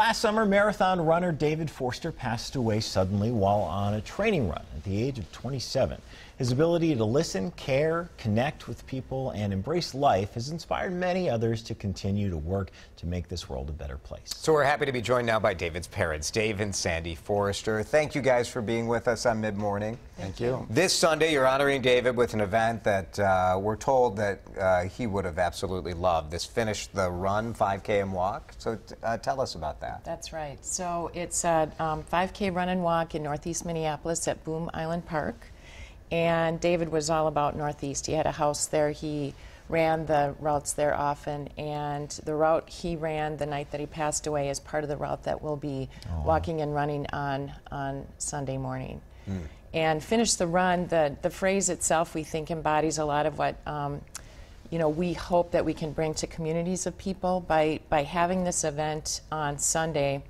Last summer, marathon runner David Forster passed away suddenly while on a training run at the age of 27. His ability to listen, care, connect with people, and embrace life has inspired many others to continue to work to make this world a better place. So we're happy to be joined now by David's parents, Dave and Sandy Forster. Thank you guys for being with us on Mid-Morning. Thank you. This Sunday, you're honoring David with an event that we're told that he would have absolutely loved. This Finish the Run 5K and walk. So tell us about that. That's right. So it's a 5K run and walk in Northeast Minneapolis at Boom Island Park. And David was all about Northeast. He had a house there. He ran the routes there often. And the route he ran the night that he passed away is part of the route that we'll be walking and running on Sunday morning. And Finish the Run, the phrase itself, we think embodies a lot of what we hope that we can bring to communities of people by having this event on Sunday.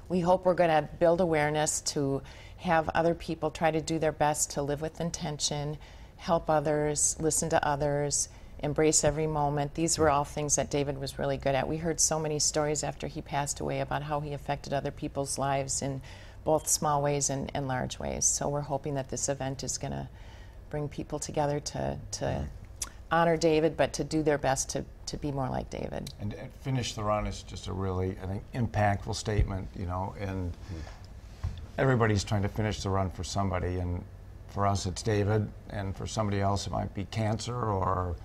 We hope we're going to build awareness to have other people try to do their best to live with intention, help others, listen to others, embrace every moment. These were all things that David was really good at. We heard so many stories after he passed away about how he affected other people's lives in both small ways and large ways. So we're hoping that this event is going to bring people together to honor David, but to do their best to be more like David. And Finish the Run is just a really, I think, impactful statement, and everybody's trying to finish the run for somebody, and for us it's David, and for somebody else it might be cancer or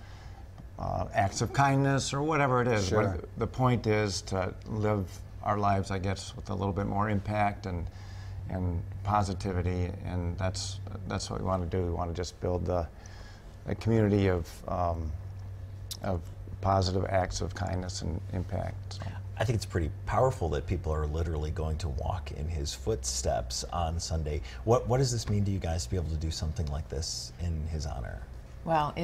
acts of kindness or whatever it is. Sure. But the point is to live our lives, I guess, with a little bit more impact and positivity, and that's what we want to do. We want to just build a community of positive acts of kindness and impact. So. I think it's pretty powerful that people are literally going to walk in his footsteps on Sunday. What does this mean to you guys to be able to do something like this in his honor? Well,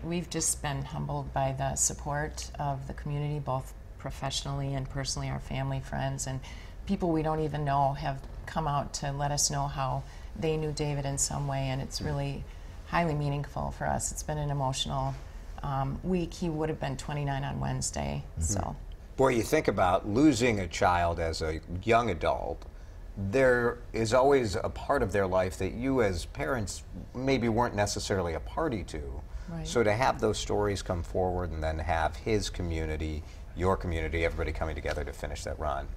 we've just been humbled by the support of the community, both professionally and personally. Our family, friends, and people we don't even know have come out to let us know how they knew David in some way, and it's really highly meaningful for us. It's been an emotional week. He would have been 29 on Wednesday, so. Boy, you think about losing a child as a young adult, there is always a part of their life that you as parents maybe weren't necessarily a party to. Right. So to have those stories come forward and then have his community, your community, everybody coming together to finish that run.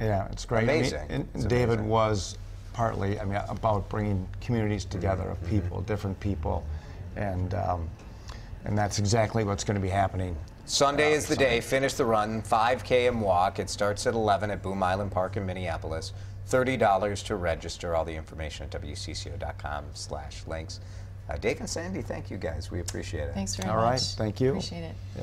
Yeah, it's great. Amazing. And David was partly, about bringing communities together of people, different people, and that's exactly what's going to be happening. Sunday is the day. Finish the Run 5K and walk. It starts at 11 at Boom Island Park in Minneapolis. $30 to register. All the information at WCCO.com/links. Dave and Sandy, thank you guys. We appreciate it. Thanks very much. All right, thank you. Appreciate it. Yeah.